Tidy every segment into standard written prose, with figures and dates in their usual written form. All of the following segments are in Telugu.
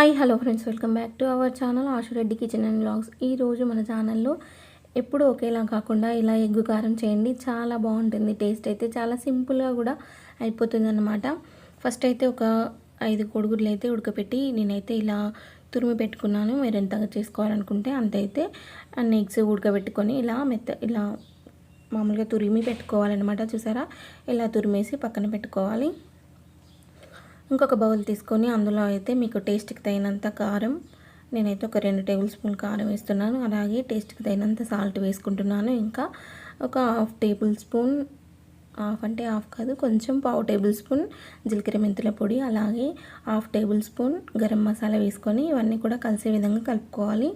Hi hello friends, welcome back to our channel Ashu Reddy kitchen and vlogs. ఈరోజు మన ఛానల్లో ఎప్పుడు ఒకేలా కాకుండా ఇలా ఎగ్గు కారం చేయండి. చాలా బాగుంటుంది. టేస్ట్ అయితే చాలా సింపుల్గా కూడా అయిపోతుంది అన్నమాట. ఫస్ట్ అయితే ఒక 5 కోడిగుడ్లు అయితే ఉడకపెట్టి నేనైతే ఇలా తురిమి పెట్టుకున్నాను. మీరు ఎంతగా చేసుకోవాలనుకుంటే అంత అయితే అన్ని ఎగ్స్ ఉడకబెట్టుకొని ఇలా మామూలుగా తురిమి పెట్టుకోవాలన్నమాట. చూసారా, ఇలా తురిమేసి పక్కన పెట్టుకోవాలి. ఇంకొక బౌల్ తీసుకొని అందులో అయితే మీకు టేస్ట్కి తగినంత కారం, నేనైతే ఒక 2 టేబుల్ స్పూన్ కారం వేస్తున్నాను. అలాగే టేస్ట్కి తగినంత సాల్ట్ వేసుకుంటున్నాను. ఇంకా ఒక హాఫ్ టేబుల్ స్పూన్, హాఫ్ అంటే హాఫ్ కాదు, కొంచెం పావు టేబుల్ స్పూన్ జీలకర్ర మెంతుల పొడి, అలాగే half table spoon garam masala వేసుకొని ఇవన్నీ కూడా కలిసే విధంగా కలుపుకోవాలి.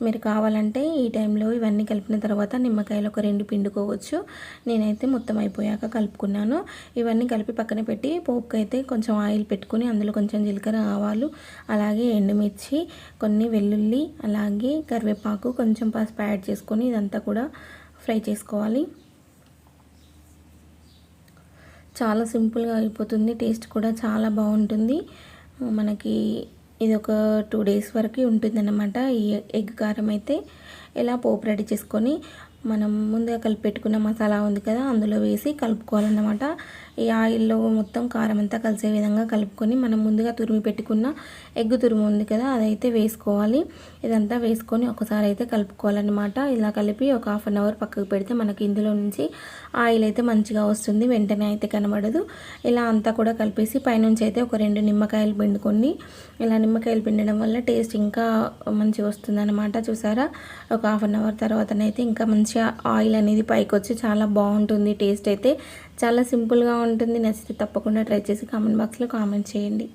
మీరు కావాలంటే ఈ టైంలో ఇవన్నీ కలిపిన తర్వాత నిమ్మకాయలు ఒక 2 పిండుకోవచ్చు. నేనైతే మొత్తం అయిపోయాక కలుపుకున్నాను. ఇవన్నీ కలిపి పక్కన పెట్టి పోపుకి అయితే కొంచెం ఆయిల్ పెట్టుకుని అందులో కొంచెం జీలకర్ర, ఆవాలు, అలాగే ఎండుమిర్చి, కొన్ని వెల్లుల్లి, అలాగే కరివేపాకు, కొంచెం పసుపు యాడ్ చేసుకొని ఇదంతా కూడా ఫ్రై చేసుకోవాలి. చాలా సింపుల్గా అయిపోతుంది. టేస్ట్ కూడా చాలా బాగుంటుంది. మనకి ఇది ఒక 2 డేస్ వరకు ఉంటుందన్నమాట. ఈ ఎగ్ కారం అయితే ఇలా పోపు రెడీ చేసుకొని మనం ముందుగా కలిపి పెట్టుకున్న మసాలా ఉంది కదా, అందులో వేసి కలుపుకోవాలన్నమాట. ఈ ఆయిల్లో మొత్తం కారం అంతా కలిసే విధంగా కలుపుకొని మనం ముందుగా తురిమి పెట్టుకున్న ఎగ్ తురుము ఉంది కదా, అదైతే వేసుకోవాలి. ఇదంతా వేసుకొని ఒకసారి అయితే కలుపుకోవాలన్నమాట. ఇలా కలిపి ఒక హాఫ్ అన్ అవర్ పక్కకు పెడితే మనకి ఇందులో నుంచి ఆయిల్ అయితే మంచిగా వస్తుంది, వెంటనే అయితే కనబడదు. ఇలా అంతా కూడా కలిపేసి పైనుంచి అయితే ఒక 2 నిమ్మకాయలు పిండుకొని, ఇలా నిమ్మకాయలు పిండడం వల్ల టేస్ట్ ఇంకా మంచిగా వస్తుంది అన్నమాట. చూసారా, ఒక హాఫ్ అన్ అవర్ తర్వాతనైతే ఇంకా మంచిగా ఆయిల్ అనేది పైకి వచ్చి చాలా బాగుంటుంది. టేస్ట్ అయితే చాలా సింపుల్గా ఉంటుంది. నచ్చితే తప్పకుండా ట్రై చేసి కామెంట్ బాక్స్లో కామెంట్ చేయండి.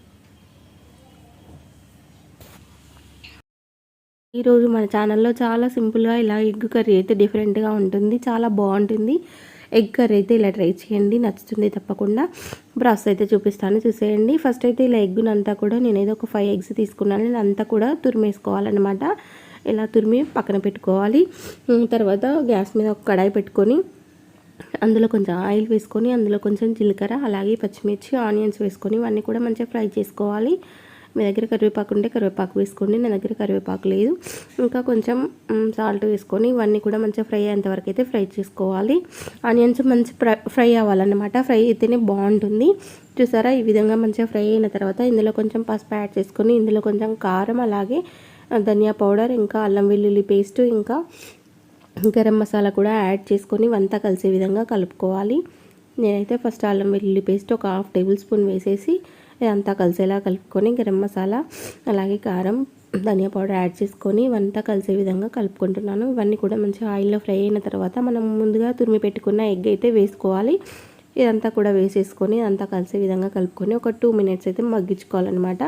ఈరోజు మన ఛానల్లో చాలా సింపుల్గా ఇలా ఎగ్ కర్రీ అయితే డిఫరెంట్గా ఉంటుంది, చాలా బాగుంటుంది. ఎగ్ కర్రీ అయితే ఇలా ట్రై చేయండి, నచ్చుతుంది తప్పకుండా. ప్రాసెస్ అయితే చూపిస్తాను, చూసేయండి. ఫస్ట్ అయితే ఇలా ఎగ్గునంతా కూడా నేనేదో ఒక 5 ఎగ్స్ తీసుకున్నాను. ఇదంతా కూడా తురిమేసుకోవాలన్నమాట. ఇలా తురిమి పక్కన పెట్టుకోవాలి. తర్వాత గ్యాస్ మీద ఒక కడాయి పెట్టుకొని అందులో కొంచెం ఆయిల్ వేసుకొని అందులో కొంచెం జీలకర్ర, అలాగే పచ్చిమిర్చి, ఆనియన్స్ వేసుకొని ఇవన్నీ కూడా మంచిగా ఫ్రై చేసుకోవాలి. మీ దగ్గర కరివేపాకు ఉంటే కరివేపాకు వేసుకోండి, నా దగ్గర కరివేపాకు లేదు. ఇంకా కొంచెం సాల్ట్ వేసుకొని ఇవన్నీ కూడా మంచిగా ఫ్రై అయ్యేంత వరకు అయితే ఫ్రై చేసుకోవాలి. ఆనియన్స్ మంచి ఫ్రై అవ్వాలన్నమాట. ఫ్రై అయితేనే బాగుంటుంది. చూసారా, ఈ విధంగా మంచిగా ఫ్రై అయిన తర్వాత ఇందులో కొంచెం పసుపు యాడ్ చేసుకొని ఇందులో కొంచెం కారం, అలాగే ధనియా పౌడర్, ఇంకా అల్లం వెల్లుల్లి పేస్ట్, ఇంకా గరం మసాలా కూడా యాడ్ చేసుకొని ఇవంతా కలిసే విధంగా కలుపుకోవాలి. నేనైతే ఫస్ట్ అల్లం వెల్లుల్లి పేస్ట్ ఒక హాఫ్ టేబుల్ స్పూన్ వేసేసి ఇదంతా కలిసేలా కలుపుకొని గరం మసాలా, అలాగే కారం, ధనియా పౌడర్ యాడ్ చేసుకొని ఇవంతా కలిసే విధంగా కలుపుకుంటున్నాను. ఇవన్నీ కూడా మంచిగా ఆయిల్లో ఫ్రై అయిన తర్వాత మనం ముందుగా తురిమి పెట్టుకున్న ఎగ్ అయితే వేసుకోవాలి. ఇదంతా కూడా వేసేసుకొని ఇదంతా కలిసే విధంగా కలుపుకొని ఒక 2 మినిట్స్ అయితే మగ్గించుకోవాలన్నమాట.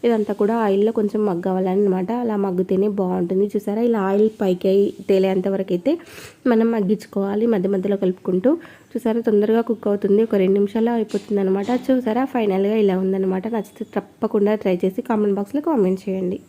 ఇదంతా కూడా ఆయిల్లో కొంచెం మగ్గవాలన్నమాట. అలా మగ్గితేనే బాగుంటుంది. చూసారా, ఇలా ఆయిల్ పైకి తేలేంత వరకు అయితే మనం మగ్గించుకోవాలి, మధ్య మధ్యలో కలుపుకుంటూ. చూసారా, తొందరగా కుక్ అవుతుంది, ఒక 2 నిమిషాల్లో అయిపోతుంది అనమాట. చూసారా, ఫైనల్గా ఇలా ఉందన్నమాట. నచ్చితే తప్పకుండా ట్రై చేసి కామెంట్ బాక్స్లో కామెంట్ చేయండి.